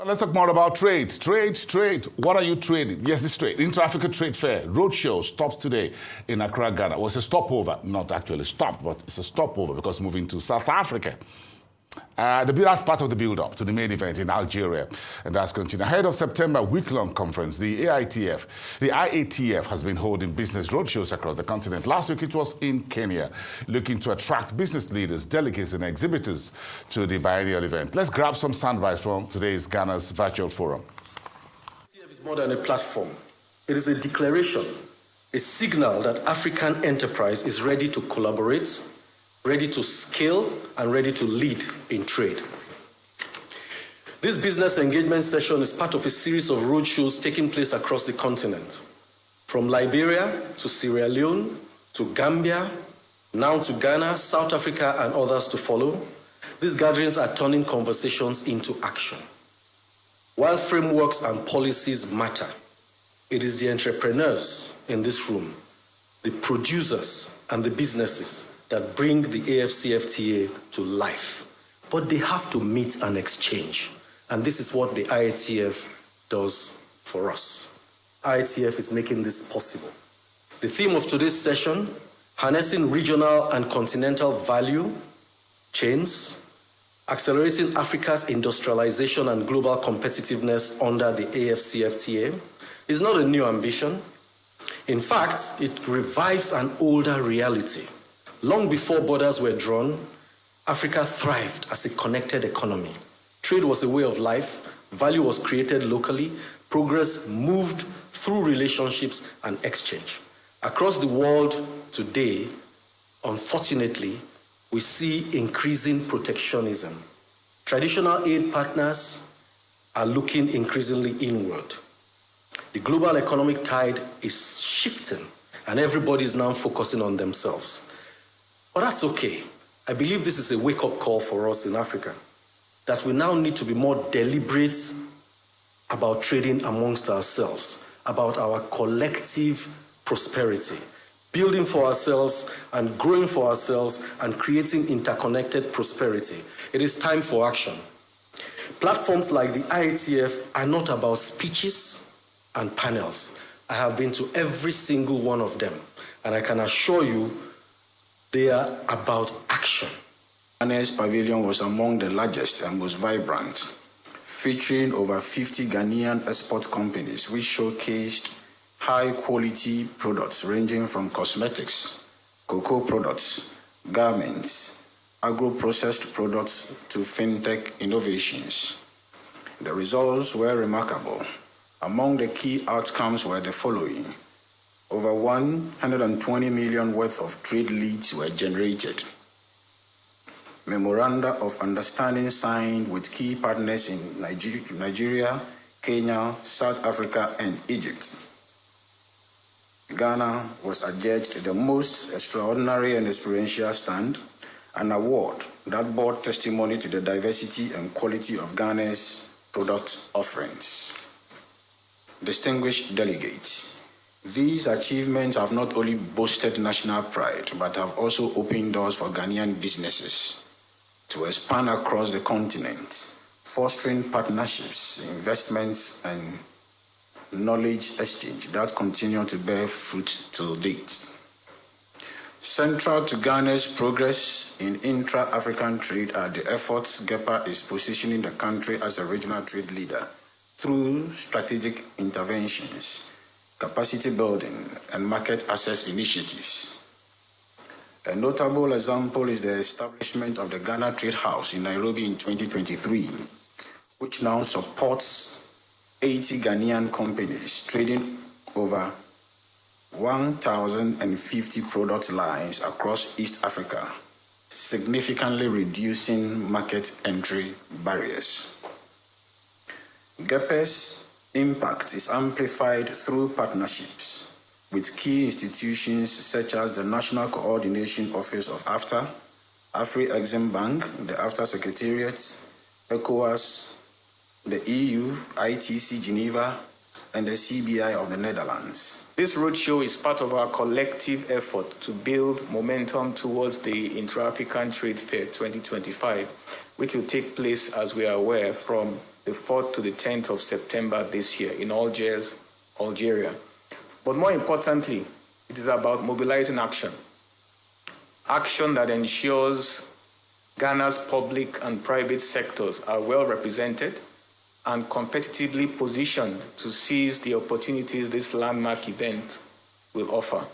Let's talk more about trade. Trade. What are you trading? Yes, this trade. Inter-Africa Trade Fair Roadshow stops today in Accra, Ghana. Well, it's a stopover. Not actually stopped, but it's a stopover because moving to South Africa. That's part of the build-up to the main event in Algeria, and that's continuing. Ahead of September week-long conference, the IATF has been holding business roadshows across the continent. Last week it was in Kenya, looking to attract business leaders, delegates, and exhibitors to the biennial event. Let's grab some soundbites from today's Ghana's virtual forum. IATF is more than a platform. It is a declaration, a signal that African enterprise is ready to collaborate, ready to scale, and ready to lead in trade. This business engagement session is part of a series of roadshows taking place across the continent, from Liberia to Sierra Leone to Gambia, now to Ghana, South Africa, and others to follow. These gatherings are turning conversations into action. While frameworks and policies matter, it is the entrepreneurs in this room, the producers and the businesses that bring the AFCFTA to life. But they have to meet and exchange. And this is what the IATF does for us. IATF is making this possible. The theme of today's session, harnessing regional and continental value chains, accelerating Africa's industrialization and global competitiveness under the AFCFTA, is not a new ambition. In fact, it revives an older reality. Long before borders were drawn, Africa thrived as a connected economy. Trade was a way of life, value was created locally, progress moved through relationships and exchange. Across the world today, unfortunately, we see increasing protectionism. Traditional aid partners are looking increasingly inward. The global economic tide is shifting, and everybody is now focusing on themselves. But that's okay. I believe this is a wake-up call for us in Africa, that we now need to be more deliberate about trading amongst ourselves, about our collective prosperity, building for ourselves and growing for ourselves and creating interconnected prosperity. It is time for action. Platforms like the IATF are not about speeches and panels. I have been to every single one of them, and I can assure you they are about action. Ghana's pavilion was among the largest and most vibrant, featuring over 50 Ghanaian export companies, which showcased high-quality products ranging from cosmetics, cocoa products, garments, agro-processed products to fintech innovations. The results were remarkable. Among the key outcomes were the following. Over 120 million worth of trade leads were generated. Memoranda of understanding signed with key partners in Nigeria, Kenya, South Africa, and Egypt. Ghana was adjudged the most extraordinary and experiential stand, an award that bore testimony to the diversity and quality of Ghana's product offerings. Distinguished delegates, these achievements have not only boosted national pride, but have also opened doors for Ghanaian businesses to expand across the continent, fostering partnerships, investments, and knowledge exchange that continue to bear fruit till date. Central to Ghana's progress in intra-African trade are the efforts GEPA is positioning the country as a regional trade leader through strategic interventions, capacity building, and market access initiatives. A notable example is the establishment of the Ghana Trade House in Nairobi in 2023, which now supports 80 Ghanaian companies trading over 1,050 product lines across East Africa, significantly reducing market entry barriers. GEPA's impact is amplified through partnerships with key institutions such as the National Coordination Office of AFTA, Afri-Exim Bank, the AFTA Secretariat, ECOWAS, the EU, ITC Geneva, and the CBI of the Netherlands. This roadshow is part of our collective effort to build momentum towards the Intra-African Trade Fair 2025 which will take place, as we are aware, from the 4th to the 10th of September this year in Algiers, Algeria. But more importantly, it is about mobilizing action. Action that ensures Ghana's public and private sectors are well represented and competitively positioned to seize the opportunities this landmark event will offer.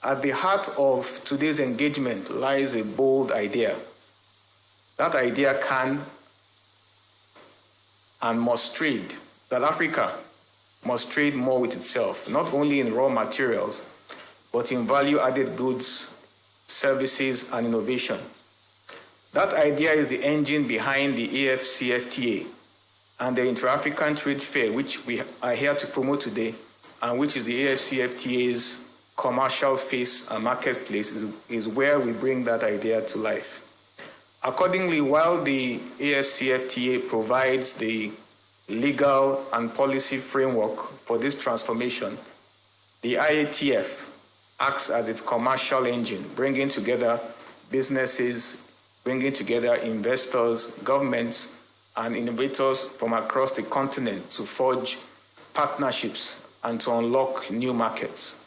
At the heart of today's engagement lies a bold idea. That idea can and must trade, that Africa must trade more with itself, not only in raw materials, but in value-added goods, services, and innovation. That idea is the engine behind the AFCFTA and the Inter-African Trade Fair, which we are here to promote today, and which is the AFCFTA's commercial face and marketplace, is where we bring that idea to life. Accordingly, while the AFCFTA provides the legal and policy framework for this transformation, the Iatf acts as its commercial engine, bringing together businesses, bringing together investors, governments, and innovators from across the continent to forge partnerships and to unlock new markets.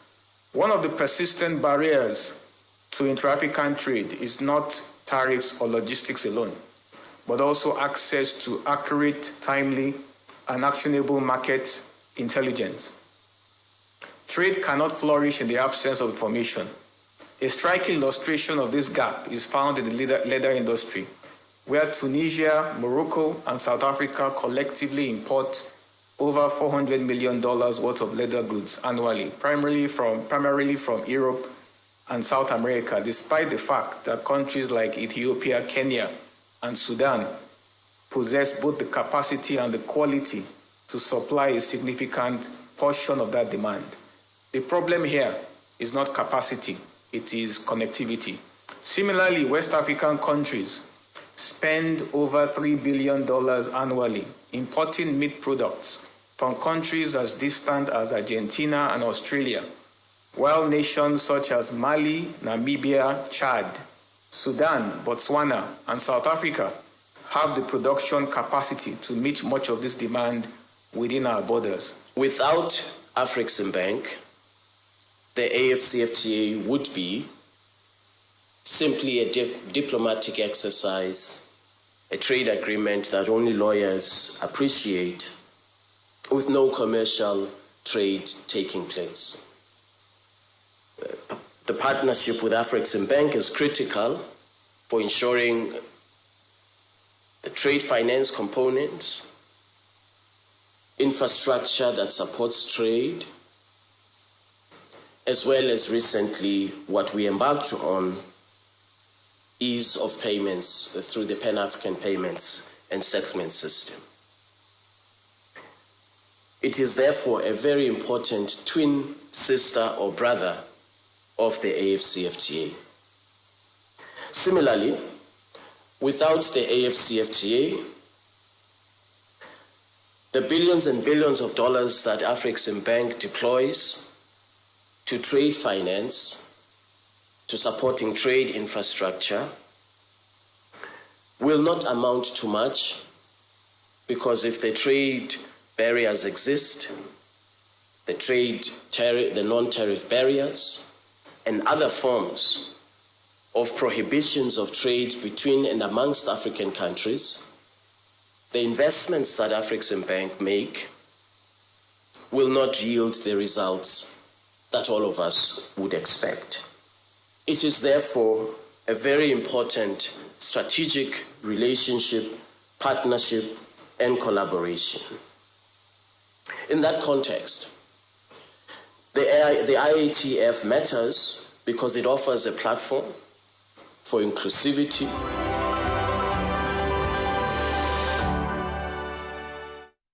One of the persistent barriers to intra-African trade is not tariffs or logistics alone, but also access to accurate, timely, and actionable market intelligence. Trade cannot flourish in the absence of information. A striking illustration of this gap is found in the leather industry, where Tunisia, Morocco, and South Africa collectively import over $400 million worth of leather goods annually, primarily from Europe and South America, despite the fact that countries like Ethiopia, Kenya, and Sudan possess both the capacity and the quality to supply a significant portion of that demand. The problem here is not capacity, it is connectivity. Similarly, West African countries spend over $3 billion annually importing meat products from countries as distant as Argentina and Australia, while nations such as Mali, Namibia, Chad, Sudan, Botswana, and South Africa have the production capacity to meet much of this demand within our borders. Without Afreximbank, the AFCFTA would be simply a diplomatic exercise, a trade agreement that only lawyers appreciate, with no commercial trade taking place. The partnership with Afreximbank is critical for ensuring the trade finance components, infrastructure that supports trade, as well as recently what we embarked on, ease of payments through the Pan-African Payments and Settlement System. It is therefore a very important twin sister or brother of the AFCFTA. Similarly, without the AFCFTA, the billions and billions of dollars that Afreximbank deploys to trade finance, to supporting trade infrastructure, will not amount to much, because if the trade barriers exist, the non-tariff barriers, and other forms of prohibitions of trade between and amongst African countries, the investments that Afreximbank make will not yield the results that all of us would expect. It is therefore a very important strategic relationship, partnership, and collaboration. In that context, the IATF matters because it offers a platform for inclusivity,